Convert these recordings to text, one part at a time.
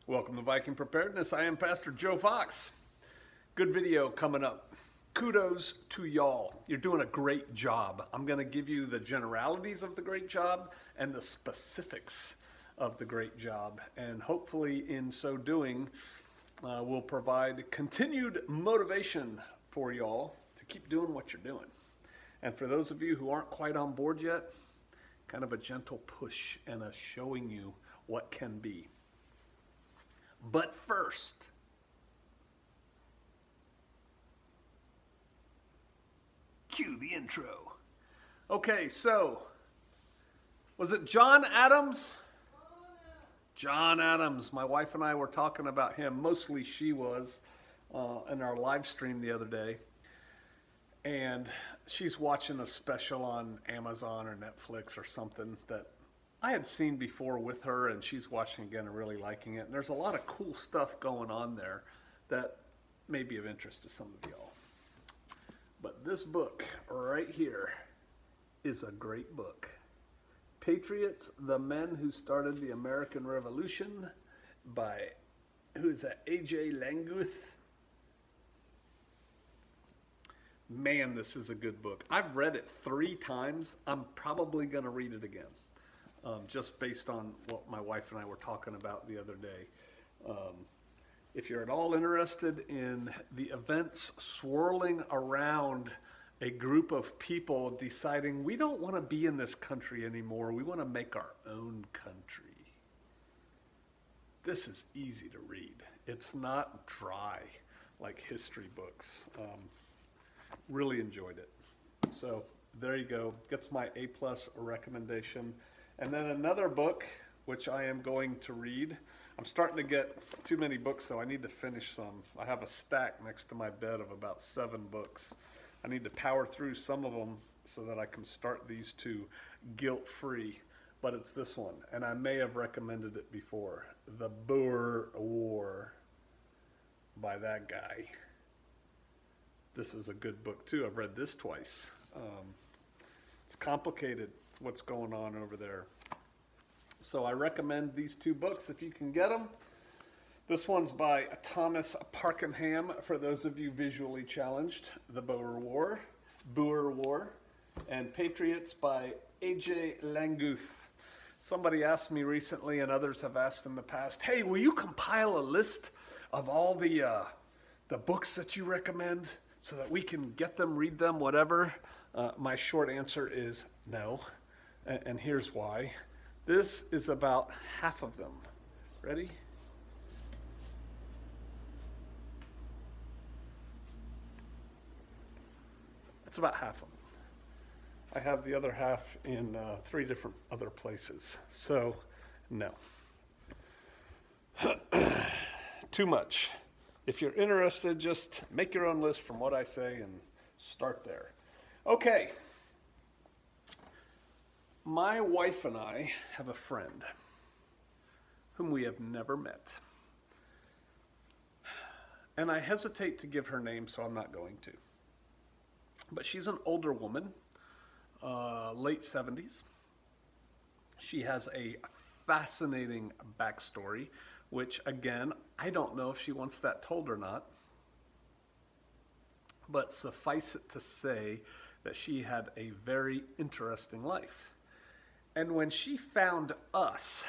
Welcome to Viking Preparedness. I am Pastor Joe Fox. Good video coming up. Kudos to y'all. You're doing a great job. I'm going to give you the generalities of the great job and the specifics of the great job. And hopefully in so doing, we'll provide continued motivation for y'all to keep doing what you're doing. And for those of you who aren't quite on board yet, kind of a gentle push and a showing you what can be. But first, cue the intro. Okay, so, was it John Adams? John Adams. My wife and I were talking about him. Mostly she was in our live stream the other day. And she's watching a special on Amazon or Netflix or something that I had seen before with her, and she's watching again and really liking it. And there's a lot of cool stuff going on there that may be of interest to some of y'all. But this book right here is a great book. Patriots, the Men Who Started the American Revolution by, who is that, A.J. Languth. Man, this is a good book. I've read it 3 times. I'm probably going to read it again. Just based on what my wife and I were talking about the other day. If you're at all interested in the events swirling around a group of people deciding we don't want to be in this country anymore, we want to make our own country. This is easy to read. It's not dry like history books. Really enjoyed it. So there you go. Gets my A+ recommendation. And then another book, which I am going to read. I'm starting to get too many books, so I need to finish some. I have a stack next to my bed of about 7 books. I need to power through some of them so that I can start these 2 guilt-free. But it's this one, and I may have recommended it before. The Boer War by that guy. This is a good book too. I've read this twice. It's complicated what's going on over there. So I recommend these 2 books if you can get them. This one's by Thomas Parkenham, for those of you visually challenged, The Boer War, and Patriots by A.J. Languth. Somebody asked me recently, and others have asked in the past, hey, will you compile a list of all the books that you recommend so that we can get them, read them, whatever? My short answer is no, and here's why. This is about half of them. Ready? That's about half of them. I have the other half in 3 different other places. So, no. Too much. If you're interested, just make your own list from what I say and start there. Okay. My wife and I have a friend whom we have never met. And I hesitate to give her name, so I'm not going to. But she's an older woman, late 70s. She has a fascinating backstory, which, again, I don't know if she wants that told or not. But suffice it to say that she had a very interesting life. And when she found us,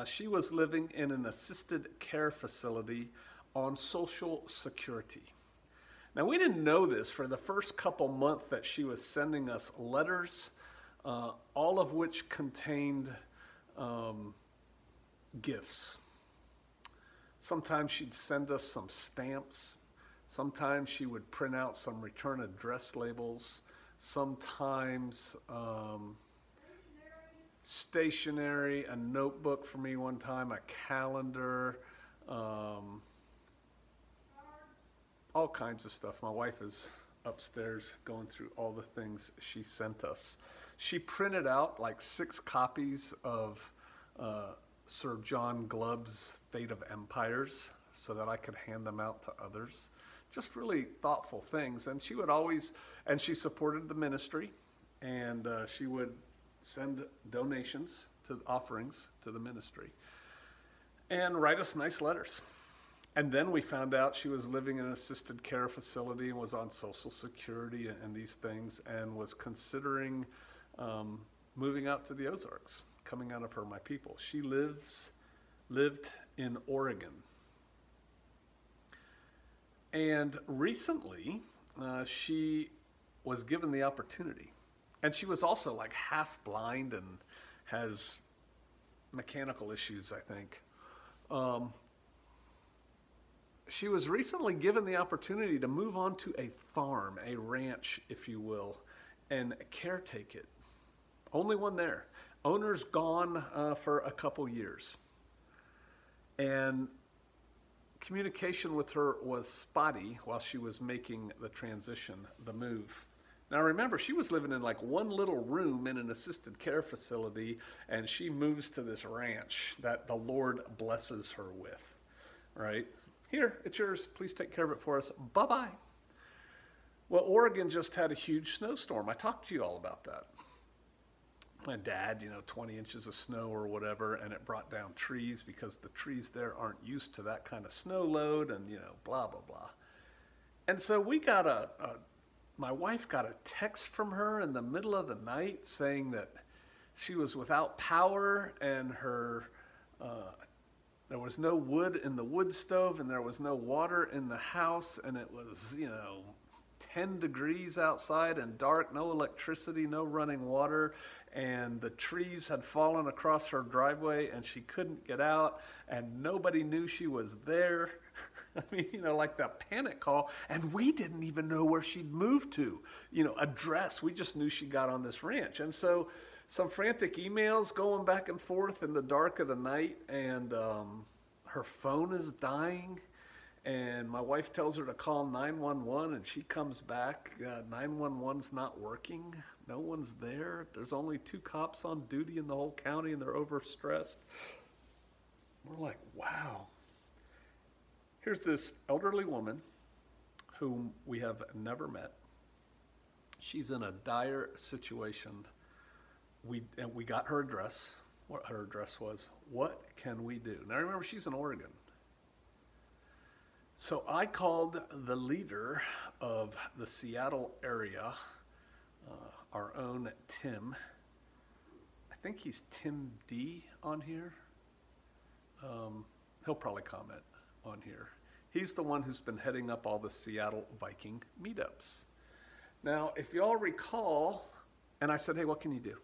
she was living in an assisted care facility on Social Security. Now, we didn't know this for the first couple months that she was sending us letters, all of which contained gifts. Sometimes she'd send us some stamps. Sometimes she would print out some return address labels. Sometimes stationery, a notebook for me one time, a calendar, all kinds of stuff. My wife is upstairs going through all the things she sent us. She printed out like 6 copies of Sir John Glubb's Fate of Empires so that I could hand them out to others. Just really thoughtful things. And she would always, and she supported the ministry, and she would send donations to offerings to the ministry. and write us nice letters. And then we found out she was living in an assisted care facility and was on Social Security and these things, and was considering moving out to the Ozarks, coming out of her My People. She lived in Oregon. And recently, she was given the opportunity. And she was also like half blind and has mechanical issues, I think. She was recently given the opportunity to move on to a farm, a ranch, if you will, and caretake it. Only one there. Owner's gone for a couple years. And communication with her was spotty while she was making the transition, the move. Now remember, she was living in like one little room in an assisted care facility, and she moves to this ranch that the Lord blesses her with, right? Here, it's yours. Please take care of it for us. Bye-bye. Well, Oregon just had a huge snowstorm. I talked to you all about that. My dad, 20 inches of snow or whatever, and it brought down trees because the trees there aren't used to that kind of snow load, and, blah, blah, blah. And so we got my wife got a text from her in the middle of the night saying that she was without power, and there was no wood in the wood stove, and there was no water in the house, and it was, 10 degrees outside and dark, no electricity, no running water, and the trees had fallen across her driveway and she couldn't get out, and nobody knew she was there. I mean, like that panic call, and we didn't even know where she'd moved to, address. We just knew she got on this ranch. And so some frantic emails going back and forth in the dark of the night, and her phone is dying. And my wife tells her to call 911, and she comes back. 911's not working. No one's there. There's only 2 cops on duty in the whole county, and they're overstressed. We're like, wow. Here's this elderly woman whom we have never met. She's in a dire situation. We got her address, what her address was. What can we do? Now remember, she's in Oregon. So I called the leader of the Seattle area, our own Tim. I think he's Tim D on here. He'll probably comment on here. He's the one who's been heading up all the Seattle Viking meetups. Now, if you all recall, and I said, hey, what can you do?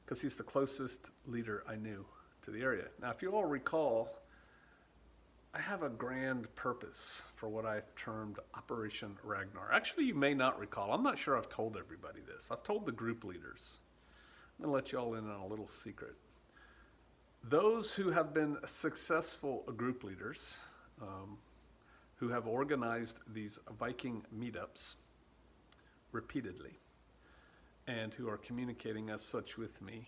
Because he's the closest leader I knew to the area. Now, if you all recall, I have a grand purpose for what I've termed Operation Ragnar. Actually, you may not recall. I'm not sure I've told everybody this. I've told the group leaders. I'm going to let you all in on a little secret. Those who have been successful group leaders, who have organized these Viking meetups repeatedly, and who are communicating as such with me,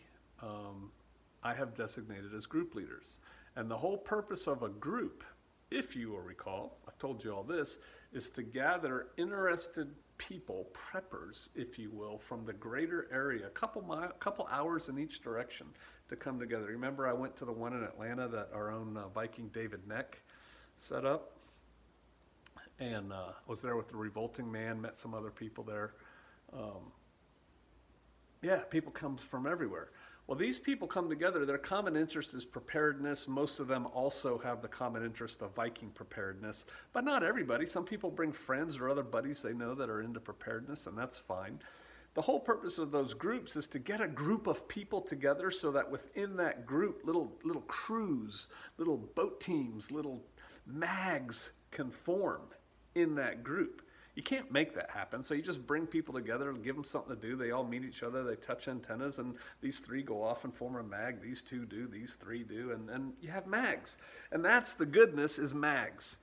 I have designated as group leaders. And the whole purpose of a group, if you will recall, I've told you all this, is to gather interested people, preppers, if you will, from the greater area, a couple hours in each direction to come together. Remember, I went to the one in Atlanta that our own Viking David Neck set up, and was there with the Revolting Man, met some other people there. Yeah, people come from everywhere. Well, these people come together. Their common interest is preparedness. Most of them also have the common interest of Viking preparedness, but not everybody. Some people bring friends or other buddies they know that are into preparedness, and that's fine. The whole purpose of those groups is to get a group of people together so that within that group, little crews, little boat teams, little mags can form in that group. You can't make that happen, so you just bring people together and give them something to do. They all meet each other, they touch antennas, and these 3 go off and form a mag. These 2 do, these 3 do, and you have mags. And that's the goodness, is mags.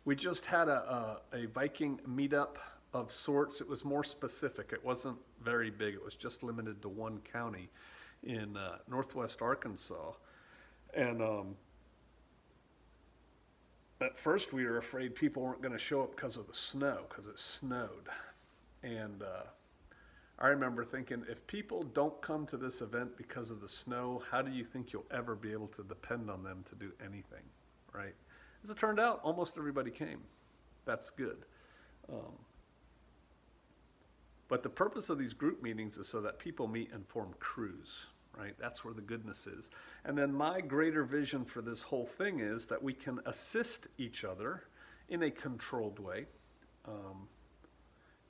We just had a Viking meetup of sorts. It was more specific. It wasn't very big. It was just limited to one county in northwest Arkansas. And at first we were afraid people weren't going to show up because of the snow, because it snowed. And I remember thinking, if people don't come to this event because of the snow, how do you think you'll ever be able to depend on them to do anything, right? As it turned out, almost everybody came. That's good. But the purpose of these group meetings is so that people meet and form crews, right? That's where the goodness is. And then my greater vision for this whole thing is that we can assist each other in a controlled way,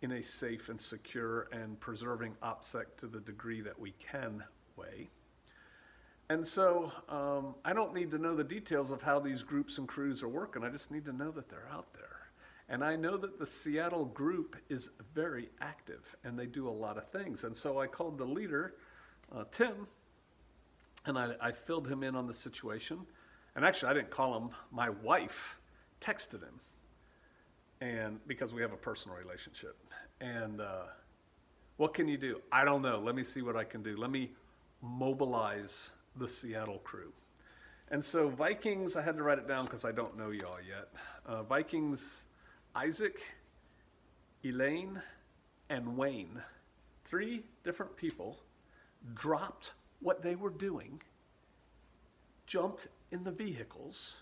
in a safe and secure and preserving OPSEC to the degree that we can way. And so I don't need to know the details of how these groups and crews are working. I just need to know that they're out there. And I know that the Seattle group is very active and they do a lot of things. And so I called the leader, Tim, and I filled him in on the situation. And actually, I didn't call him. My wife texted him, and because we have a personal relationship. And what can you do? I don't know. Let me see what I can do. Let me mobilize the Seattle crew. And so Vikings, I had to write it down because I don't know y'all yet. Vikings, Isaac, Elaine, and Wayne, 3 different people, dropped what they were doing, jumped in the vehicles,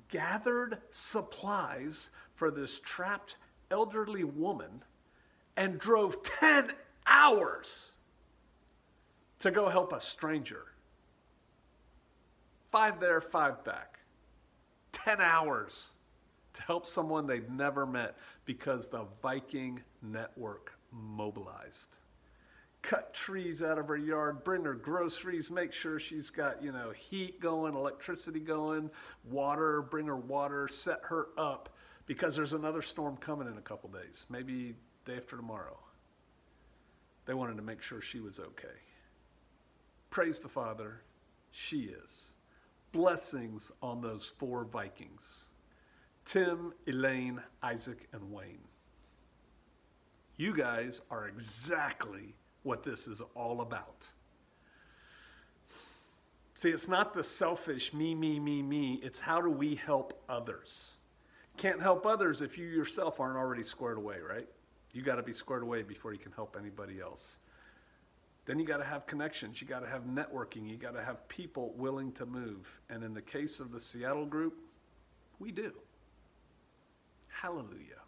gathered supplies for this trapped elderly woman, and drove 10 hours to go help a stranger. 5 there, 5 back. 10 hours to help someone they'd never met because the Viking network mobilized. Cut trees out of her yard, bring her groceries, make sure she's got, heat going, electricity going, water, bring her water, set her up because there's another storm coming in a couple days, maybe day after tomorrow. They wanted to make sure she was okay. Praise the Father, she is. Blessings on those 4 Vikings. Tim, Elaine, Isaac, and Wayne. You guys are exactly what this is all about. See, it's not the selfish me, me, me, me. It's how do we help others? Can't help others if you yourself aren't already squared away, right? You got to be squared away before you can help anybody else. Then you got to have connections. You got to have networking. You got to have people willing to move. And in the case of the Seattle group, we do. Hallelujah.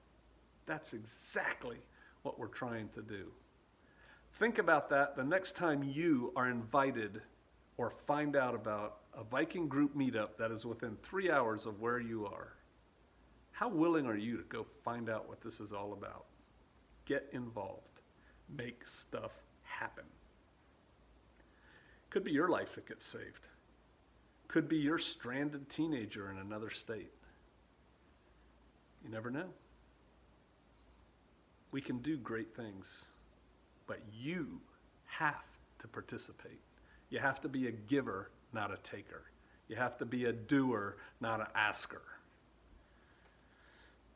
That's exactly what we're trying to do. Think about that the next time you are invited or find out about a Viking group meetup that is within 3 hours of where you are. How willing are you to go find out what this is all about? Get involved. Make stuff happen. Could be your life that gets saved. Could be your stranded teenager in another state. You never know. We can do great things, but you have to participate. You have to be a giver, not a taker. You have to be a doer, not an asker.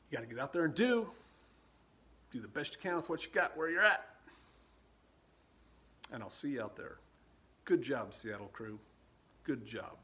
You got to get out there and do the best you can with what you got where you're at. And I'll see you out there. Good job, Seattle crew. Good job.